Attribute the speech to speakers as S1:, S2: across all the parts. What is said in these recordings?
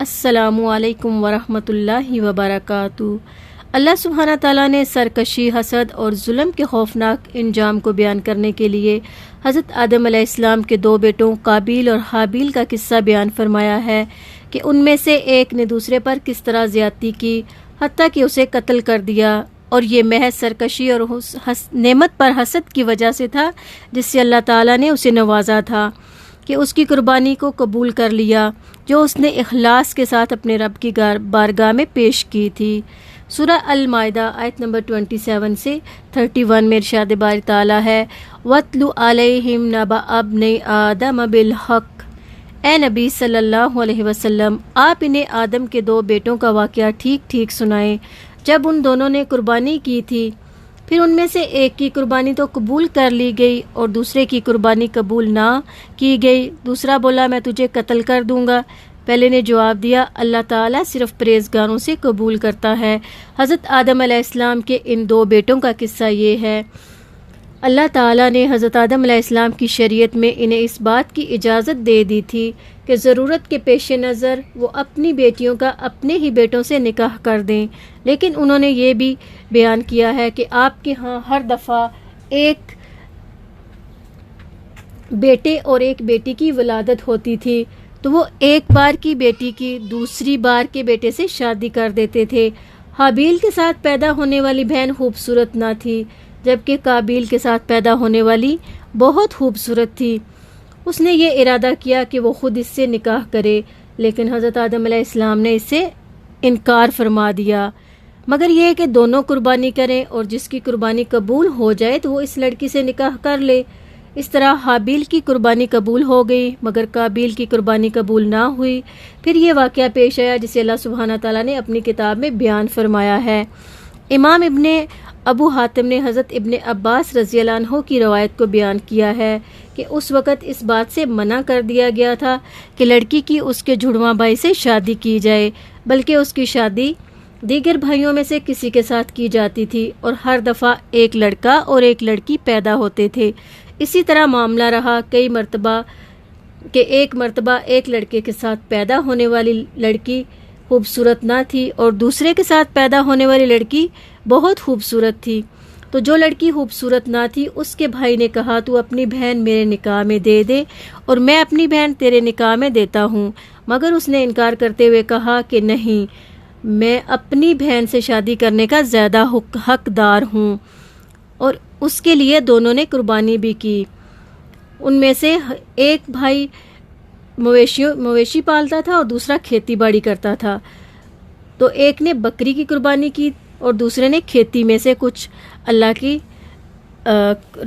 S1: السلام علیکم ورحمۃ اللہ وبرکاتہ۔ اللہ سبحانہ تعالیٰ نے سرکشی، حسد اور ظلم کے خوفناک انجام کو بیان کرنے کے لیے حضرت آدم علیہ السلام کے دو بیٹوں قابیل اور حابیل کا قصہ بیان فرمایا ہے کہ ان میں سے ایک نے دوسرے پر کس طرح زیادتی کی، حتیٰ کہ اسے قتل کر دیا، اور یہ محض سرکشی اور نعمت پر حسد کی وجہ سے تھا جس سے اللہ تعالیٰ نے اسے نوازا تھا کہ اس کی قربانی کو قبول کر لیا جو اس نے اخلاص کے ساتھ اپنے رب کی بارگاہ میں پیش کی تھی۔ سورہ المائدہ آیت نمبر 27 سے 31 میں ارشاد باری تعالیٰ ہے، وَاتْلُ عَلَيْهِمْ نَبَأَ ابْنَيْ آدَمَ بِالْحَقِّ۔ اے نبی صلی اللہ علیہ وسلم، آپ انہیں آدم کے دو بیٹوں کا واقعہ ٹھیک ٹھیک سنائیں جب ان دونوں نے قربانی کی تھی، پھر ان میں سے ایک کی قربانی تو قبول کر لی گئی اور دوسرے کی قربانی قبول نہ کی گئی۔ دوسرا بولا، میں تجھے قتل کر دوں گا۔ پہلے نے جواب دیا، اللہ تعالیٰ صرف پرہیزگاروں سے قبول کرتا ہے۔ حضرت آدم علیہ السلام کے ان دو بیٹوں کا قصہ یہ ہے، اللہ تعالیٰ نے حضرت آدم علیہ السلام کی شریعت میں انہیں اس بات کی اجازت دے دی تھی کہ ضرورت کے پیش نظر وہ اپنی بیٹیوں کا اپنے ہی بیٹوں سے نکاح کر دیں، لیکن انہوں نے یہ بھی بیان کیا ہے کہ آپ کے ہاں ہر دفعہ ایک بیٹے اور ایک بیٹی کی ولادت ہوتی تھی تو وہ ایک بار کی بیٹی کی دوسری بار کے بیٹے سے شادی کر دیتے تھے۔ حابیل کے ساتھ پیدا ہونے والی بہن خوبصورت نہ تھی، جبکہ قابیل کے ساتھ پیدا ہونے والی بہت خوبصورت تھی۔ اس نے یہ ارادہ کیا کہ وہ خود اس سے نکاح کرے، لیکن حضرت آدم علیہ السلام نے اس سے انکار فرما دیا، مگر یہ کہ دونوں قربانی کریں اور جس کی قربانی قبول ہو جائے تو وہ اس لڑکی سے نکاح کر لے۔ اس طرح حابیل کی قربانی قبول ہو گئی مگر قابیل کی قربانی قبول نہ ہوئی۔ پھر یہ واقعہ پیش آیا جسے اللہ سبحانہ تعالیٰ نے اپنی کتاب میں بیان فرمایا ہے۔ امام ابن ابو حاتم نے حضرت ابن عباس رضی اللہ عنہ کی روایت کو بیان کیا ہے کہ اس وقت اس بات سے منع کر دیا گیا تھا کہ لڑکی کی اس کے جڑواں بھائی سے شادی کی جائے، بلکہ اس کی شادی دیگر بھائیوں میں سے کسی کے ساتھ کی جاتی تھی اور ہر دفعہ ایک لڑکا اور ایک لڑکی پیدا ہوتے تھے۔ اسی طرح معاملہ رہا کئی مرتبہ کہ ایک مرتبہ ایک لڑکے کے ساتھ پیدا ہونے والی لڑکی خوبصورت نہ تھی اور دوسرے کے ساتھ پیدا ہونے والی لڑکی بہت خوبصورت تھی، تو جو لڑکی خوبصورت نہ تھی اس کے بھائی نے کہا، تو اپنی بہن میرے نکاح میں دے دے اور میں اپنی بہن تیرے نکاح میں دیتا ہوں، مگر اس نے انکار کرتے ہوئے کہا کہ نہیں، میں اپنی بہن سے شادی کرنے کا زیادہ حقدار ہوں، اور اس کے لیے دونوں نے قربانی بھی کی۔ ان میں سے ایک بھائی مویشی پالتا تھا اور دوسرا کھیتی باڑی کرتا تھا، تو ایک نے بکری کی قربانی کی اور دوسرے نے کھیتی میں سے کچھ اللہ کی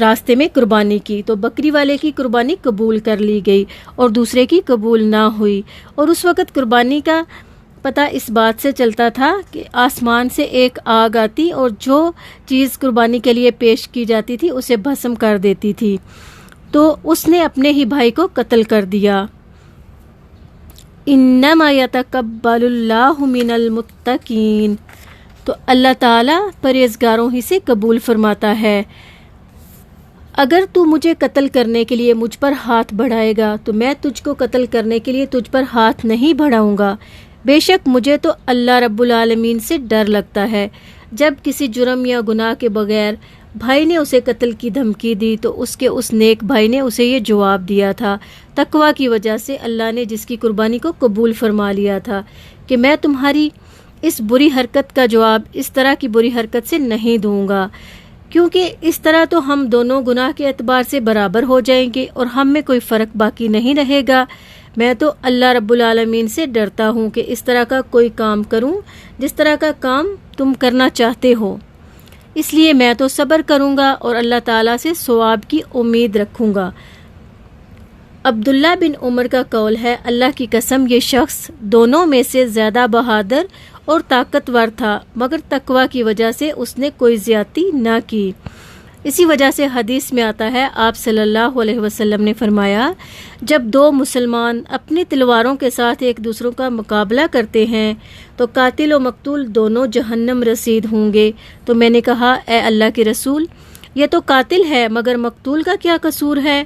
S1: راستے میں قربانی کی، تو بکری والے کی قربانی قبول کر لی گئی اور دوسرے کی قبول نہ ہوئی۔ اور اس وقت قربانی کا پتہ اس بات سے چلتا تھا کہ آسمان سے ایک آگ آتی اور جو چیز قربانی کے لیے پیش کی جاتی تھی اسے بھسم کر دیتی تھی، تو اس نے اپنے ہی بھائی کو قتل کر دیا۔ انما یتقبل اللہ من المتقین، تو اللہ تعالیٰ پرہیزگاروں ہی سے قبول فرماتا ہے۔ اگر تو مجھے قتل کرنے کے لیے مجھ پر ہاتھ بڑھائے گا تو میں تجھ کو قتل کرنے کے لیے تجھ پر ہاتھ نہیں بڑھاؤں گا۔ بے شک مجھے تو اللہ رب العالمین سے ڈر لگتا ہے۔ جب کسی جرم یا گناہ کے بغیر بھائی نے اسے قتل کی دھمکی دی تو اس کے اس نیک بھائی نے اسے یہ جواب دیا تھا، تقویٰ کی وجہ سے اللہ نے جس کی قربانی کو قبول فرما لیا تھا کہ میں تمہاری اس بری حرکت کا جواب اس طرح کی بری حرکت سے نہیں دوں گا، کیونکہ اس طرح تو ہم دونوں گناہ کے اعتبار سے برابر ہو جائیں گے اور ہم میں کوئی فرق باقی نہیں رہے گا۔ میں تو اللہ رب العالمین سے ڈرتا ہوں کہ اس طرح کا کوئی کام کروں جس طرح کا کام تم کرنا چاہتے ہو، اس لیے میں تو صبر کروں گا اور اللہ تعالیٰ سے ثواب کی امید رکھوں گا۔ عبداللہ بن عمر کا قول ہے، اللہ کی قسم یہ شخص دونوں میں سے زیادہ بہادر اور طاقتور تھا، مگر تقویٰ کی وجہ سے اس نے کوئی زیادتی نہ کی۔ اسی وجہ سے حدیث میں آتا ہے، آپ صلی اللہ علیہ وسلم نے فرمایا، جب دو مسلمان اپنی تلواروں کے ساتھ ایک دوسروں کا مقابلہ کرتے ہیں تو قاتل و مقتول دونوں جہنم رسید ہوں گے۔ تو میں نے کہا، اے اللہ کے رسول، یہ تو قاتل ہے مگر مقتول کا کیا قصور ہے؟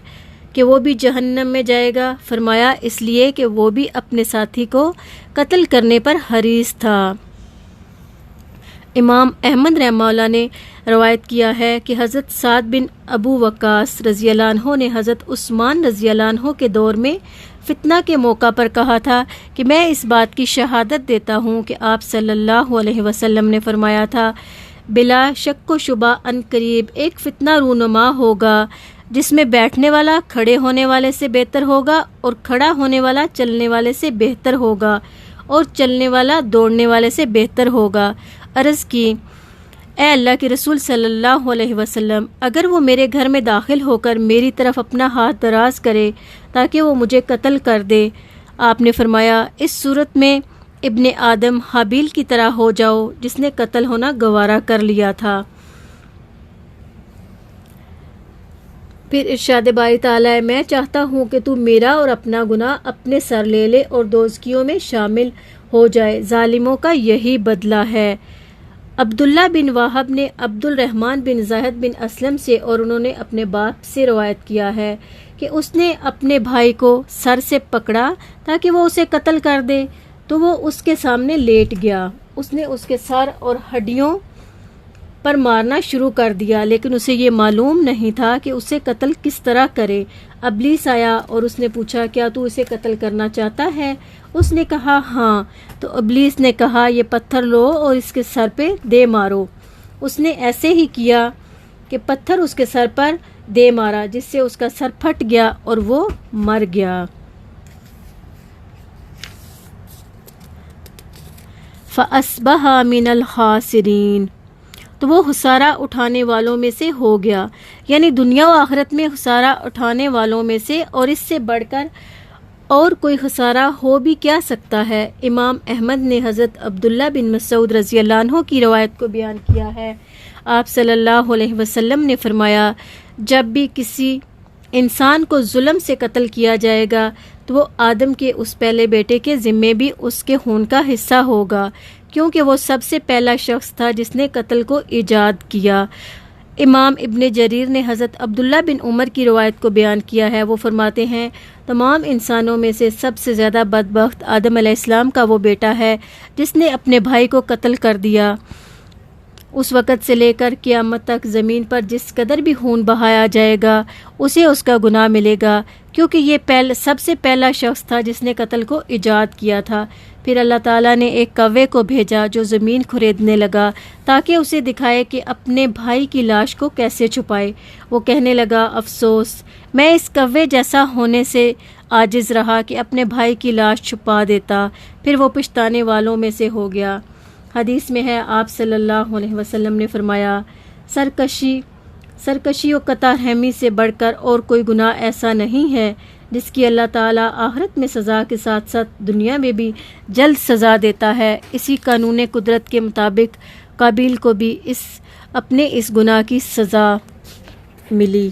S1: کہ وہ بھی جہنم میں جائے گا؟ فرمایا اس لیے کہ وہ بھی اپنے ساتھی کو قتل کرنے پر حریص تھا۔ امام احمد رحمہ اللہ نے روایت کیا ہے کہ حضرت سعد بن ابو وقاص رضی اللہ عنہ نے حضرت عثمان رضی اللہ عنہ کے دور میں فتنہ کے موقع پر کہا تھا کہ میں اس بات کی شہادت دیتا ہوں کہ آپ صلی اللہ علیہ وسلم نے فرمایا تھا بلا شک و شبہ ان قریب ایک فتنہ رونما ہوگا جس میں بیٹھنے والا کھڑے ہونے والے سے بہتر ہوگا اور کھڑا ہونے والا چلنے والے سے بہتر ہوگا اور چلنے والا دوڑنے والے سے بہتر ہوگا۔ عرض کی اے اللہ کے رسول صلی اللہ علیہ وسلم، اگر وہ میرے گھر میں داخل ہو کر میری طرف اپنا ہاتھ دراز کرے تاکہ وہ مجھے قتل کر دے، آپ نے فرمایا اس صورت میں ابن آدم حابیل کی طرح ہو جاؤ جس نے قتل ہونا گوارا کر لیا تھا۔ پھر ارشاد باری تعالیٰ ہے میں چاہتا ہوں کہ تو میرا اور اپنا گناہ اپنے سر لے لے اور دوزکیوں میں شامل ہو جائے، ظالموں کا یہی بدلہ ہے۔ عبداللہ بن وہب نے عبد الرحمن بن زاہد بن اسلم سے اور انہوں نے اپنے باپ سے روایت کیا ہے کہ اس نے اپنے بھائی کو سر سے پکڑا تاکہ وہ اسے قتل کر دے، تو وہ اس کے سامنے لیٹ گیا۔ اس نے اس کے سر اور ہڈیوں پر مارنا شروع کر دیا، لیکن اسے یہ معلوم نہیں تھا کہ اسے قتل کس طرح کرے۔ ابلیس آیا اور اس نے پوچھا کیا تو اسے قتل کرنا چاہتا ہے؟ اس نے کہا ہاں۔ تو ابلیس نے کہا یہ پتھر لو اور اس کے سر پہ دے مارو۔ اس نے ایسے ہی کیا کہ پتھر اس کے سر پر دے مارا جس سے اس کا سر پھٹ گیا اور وہ مر گیا۔ فَأَصْبَحَ مِنَ الْخَاسِرِينَ، تو وہ خسارہ اٹھانے والوں میں سے ہو گیا، یعنی دنیا و آخرت میں خسارہ اٹھانے والوں میں سے، اور اس سے بڑھ کر اور کوئی خسارہ ہو بھی کیا سکتا ہے۔ امام احمد نے حضرت عبداللہ بن مسعود رضی اللہ عنہ کی روایت کو بیان کیا ہے، آپ صلی اللہ علیہ وسلم نے فرمایا جب بھی کسی انسان کو ظلم سے قتل کیا جائے گا تو وہ آدم کے اس پہلے بیٹے کے ذمے بھی اس کے خون کا حصہ ہوگا، کیونکہ وہ سب سے پہلا شخص تھا جس نے قتل کو ایجاد کیا۔ امام ابن جریر نے حضرت عبداللہ بن عمر کی روایت کو بیان کیا ہے، وہ فرماتے ہیں تمام انسانوں میں سے سب سے زیادہ بدبخت آدم علیہ السلام کا وہ بیٹا ہے جس نے اپنے بھائی کو قتل کر دیا۔ اس وقت سے لے کر قیامت تک زمین پر جس قدر بھی خون بہایا جائے گا اسے اس کا گناہ ملے گا، کیونکہ یہ سب سے پہلا شخص تھا جس نے قتل کو ایجاد کیا تھا۔ پھر اللہ تعالیٰ نے ایک کوے کو بھیجا جو زمین کھریدنے لگا تاکہ اسے دکھائے کہ اپنے بھائی کی لاش کو کیسے چھپائے۔ وہ کہنے لگا افسوس، میں اس کوے جیسا ہونے سے عاجز رہا کہ اپنے بھائی کی لاش چھپا دیتا، پھر وہ پچھتانے والوں میں سے ہو گیا۔ حدیث میں ہے آپ صلی اللہ علیہ وسلم نے فرمایا سرکشی و قطع رحمی سے بڑھ کر اور کوئی گناہ ایسا نہیں ہے جس کی اللہ تعالیٰ آخرت میں سزا کے ساتھ ساتھ دنیا میں بھی جلد سزا دیتا ہے۔ اسی قانون قدرت کے مطابق قابیل کو بھی اپنے اس گناہ کی سزا ملی۔